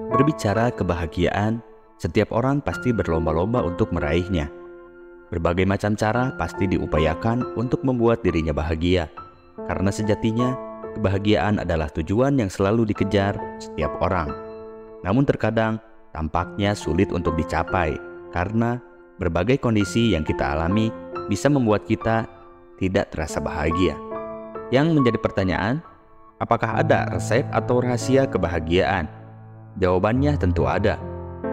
Berbicara kebahagiaan, setiap orang pasti berlomba-lomba untuk meraihnya. Berbagai macam cara pasti diupayakan untuk membuat dirinya bahagia, karena sejatinya kebahagiaan adalah tujuan yang selalu dikejar setiap orang. Namun terkadang tampaknya sulit untuk dicapai, karena berbagai kondisi yang kita alami bisa membuat kita tidak terasa bahagia. Yang menjadi pertanyaan, apakah ada resep atau rahasia kebahagiaan? Jawabannya tentu ada.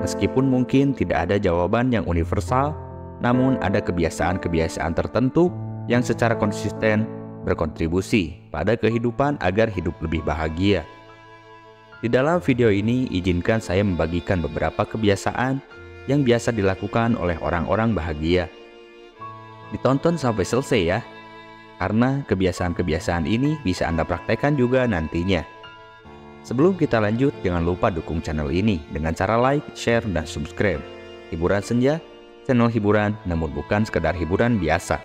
Meskipun mungkin tidak ada jawaban yang universal, namun ada kebiasaan-kebiasaan tertentu yang secara konsisten berkontribusi pada kehidupan agar hidup lebih bahagia. Di dalam video ini, izinkan saya membagikan beberapa kebiasaan yang biasa dilakukan oleh orang-orang bahagia. Ditonton sampai selesai ya, karena kebiasaan-kebiasaan ini bisa Anda praktekkan juga nantinya. Sebelum kita lanjut, jangan lupa dukung channel ini dengan cara like, share, dan subscribe. Hiburan Senja, channel hiburan namun bukan sekedar hiburan biasa.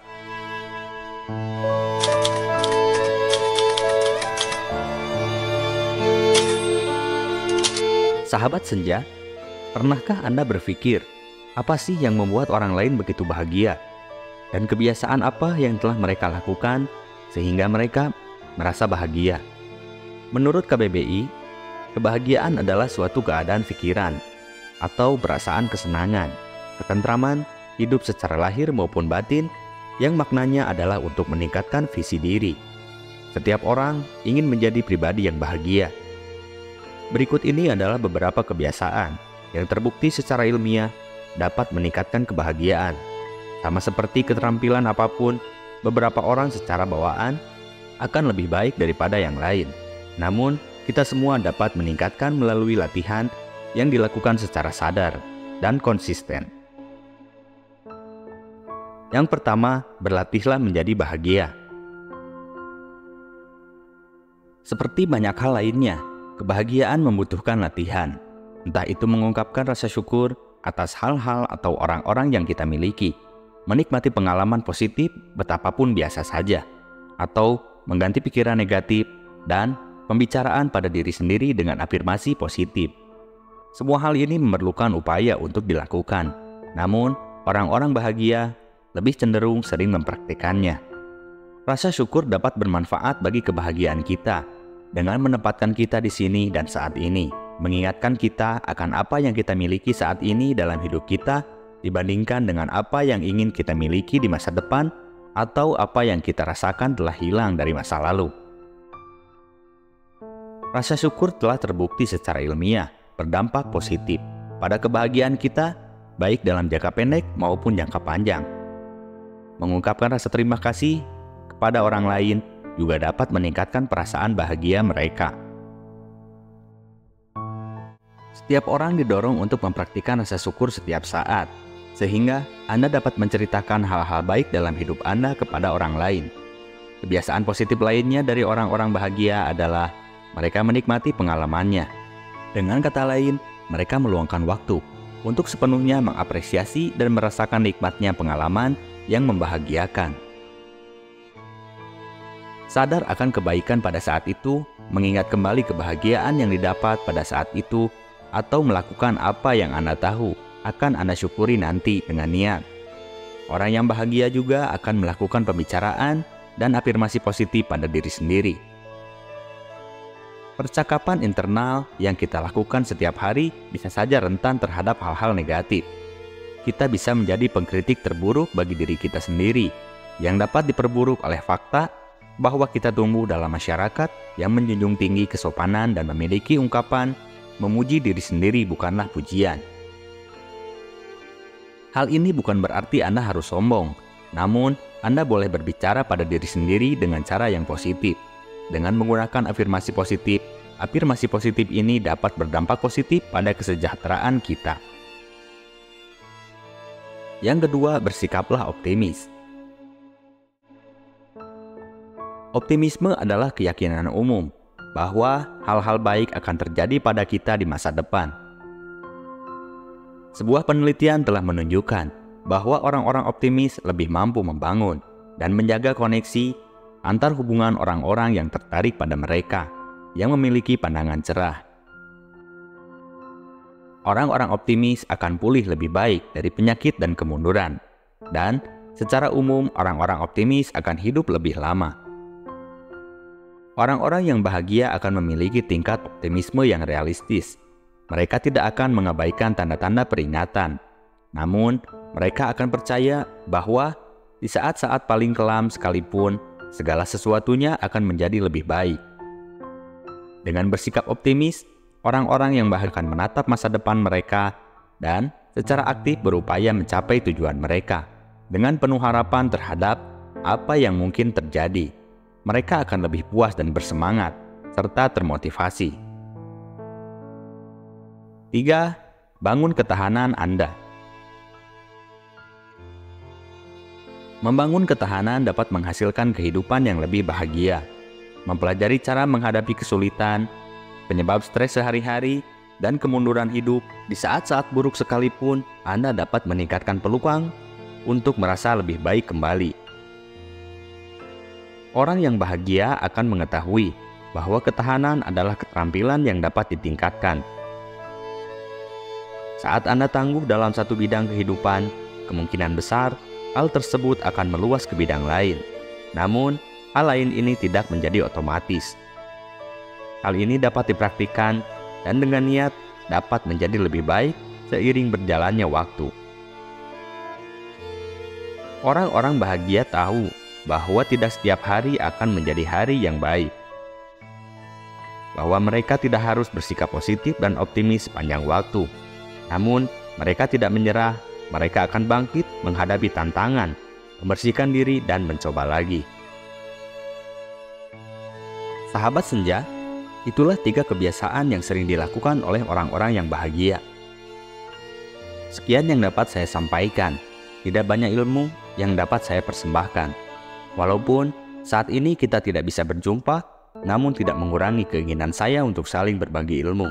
Sahabat Senja, pernahkah Anda berpikir, apa sih yang membuat orang lain begitu bahagia? Dan kebiasaan apa yang telah mereka lakukan sehingga mereka merasa bahagia? Menurut KBBI, kebahagiaan adalah suatu keadaan pikiran atau perasaan kesenangan, ketentraman, hidup secara lahir maupun batin yang maknanya adalah untuk meningkatkan visi diri. Setiap orang ingin menjadi pribadi yang bahagia. Berikut ini adalah beberapa kebiasaan yang terbukti secara ilmiah dapat meningkatkan kebahagiaan. Sama seperti keterampilan apapun, beberapa orang secara bawaan akan lebih baik daripada yang lain. Namun, kita semua dapat meningkatkan melalui latihan yang dilakukan secara sadar dan konsisten. Yang pertama, berlatihlah menjadi bahagia. Seperti banyak hal lainnya, kebahagiaan membutuhkan latihan. Entah itu mengungkapkan rasa syukur atas hal-hal atau orang-orang yang kita miliki, menikmati pengalaman positif betapapun biasa saja, atau mengganti pikiran negatif dan pembicaraan pada diri sendiri dengan afirmasi positif. Semua hal ini memerlukan upaya untuk dilakukan. Namun, orang-orang bahagia lebih cenderung sering mempraktikannya. Rasa syukur dapat bermanfaat bagi kebahagiaan kita dengan menempatkan kita di sini dan saat ini, mengingatkan kita akan apa yang kita miliki saat ini dalam hidup kita dibandingkan dengan apa yang ingin kita miliki di masa depan atau apa yang kita rasakan telah hilang dari masa lalu. Rasa syukur telah terbukti secara ilmiah berdampak positif pada kebahagiaan kita, baik dalam jangka pendek maupun jangka panjang. Mengungkapkan rasa terima kasih kepada orang lain juga dapat meningkatkan perasaan bahagia mereka. Setiap orang didorong untuk mempraktikkan rasa syukur setiap saat, sehingga Anda dapat menceritakan hal-hal baik dalam hidup Anda kepada orang lain. Kebiasaan positif lainnya dari orang-orang bahagia adalah mereka menikmati pengalamannya. Dengan kata lain, mereka meluangkan waktu untuk sepenuhnya mengapresiasi dan merasakan nikmatnya pengalaman yang membahagiakan. Sadar akan kebaikan pada saat itu, mengingat kembali kebahagiaan yang didapat pada saat itu, atau melakukan apa yang Anda tahu akan Anda syukuri nanti dengan niat. Orang yang bahagia juga akan melakukan pembicaraan dan afirmasi positif pada diri sendiri. Percakapan internal yang kita lakukan setiap hari bisa saja rentan terhadap hal-hal negatif. Kita bisa menjadi pengkritik terburuk bagi diri kita sendiri, yang dapat diperburuk oleh fakta bahwa kita tumbuh dalam masyarakat yang menjunjung tinggi kesopanan dan memiliki ungkapan memuji diri sendiri bukanlah pujian. Hal ini bukan berarti Anda harus sombong, namun Anda boleh berbicara pada diri sendiri dengan cara yang positif. Dengan menggunakan afirmasi positif ini dapat berdampak positif pada kesejahteraan kita. Yang kedua, bersikaplah optimis. Optimisme adalah keyakinan umum bahwa hal-hal baik akan terjadi pada kita di masa depan. Sebuah penelitian telah menunjukkan bahwa orang-orang optimis lebih mampu membangun dan menjaga koneksi antar hubungan orang-orang yang tertarik pada mereka, yang memiliki pandangan cerah. Orang-orang optimis akan pulih lebih baik dari penyakit dan kemunduran. Dan secara umum, orang-orang optimis akan hidup lebih lama. Orang-orang yang bahagia akan memiliki tingkat optimisme yang realistis. Mereka tidak akan mengabaikan tanda-tanda peringatan. Namun, mereka akan percaya bahwa di saat-saat paling kelam sekalipun, segala sesuatunya akan menjadi lebih baik. Dengan bersikap optimis, orang-orang yang bahagia akan menatap masa depan mereka dan secara aktif berupaya mencapai tujuan mereka dengan penuh harapan terhadap apa yang mungkin terjadi. Mereka akan lebih puas dan bersemangat, serta termotivasi. 3. Bangun ketahanan Anda. Membangun ketahanan dapat menghasilkan kehidupan yang lebih bahagia. Mempelajari cara menghadapi kesulitan, penyebab stres sehari-hari, dan kemunduran hidup di saat-saat buruk sekalipun, Anda dapat meningkatkan peluang untuk merasa lebih baik kembali. Orang yang bahagia akan mengetahui bahwa ketahanan adalah keterampilan yang dapat ditingkatkan. Saat Anda tangguh dalam satu bidang kehidupan, kemungkinan besar hal tersebut akan meluas ke bidang lain. Namun, hal lain ini tidak menjadi otomatis. Hal ini dapat dipraktikkan dan dengan niat dapat menjadi lebih baik seiring berjalannya waktu. Orang-orang bahagia tahu bahwa tidak setiap hari akan menjadi hari yang baik. Bahwa mereka tidak harus bersikap positif dan optimis sepanjang waktu. Namun, mereka tidak menyerah, mereka akan bangkit menghadapi tantangan, membersihkan diri dan mencoba lagi. Sahabat senja, itulah 3 kebiasaan yang sering dilakukan oleh orang-orang yang bahagia. Sekian yang dapat saya sampaikan. Tidak banyak ilmu yang dapat saya persembahkan. Walaupun saat ini kita tidak bisa berjumpa, namun tidak mengurangi keinginan saya untuk saling berbagi ilmu.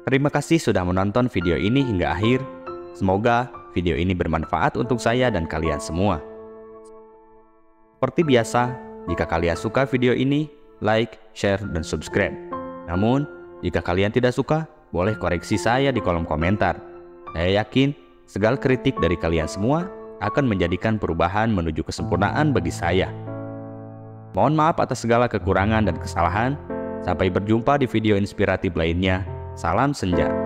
Terima kasih sudah menonton video ini hingga akhir. Semoga video ini bermanfaat untuk saya dan kalian semua. Seperti biasa, jika kalian suka video ini, like, share, dan subscribe. Namun, jika kalian tidak suka, boleh koreksi saya di kolom komentar. Saya yakin segala kritik dari kalian semua akan menjadikan perubahan menuju kesempurnaan bagi saya. Mohon maaf atas segala kekurangan dan kesalahan. Sampai berjumpa di video inspiratif lainnya. Salam senja.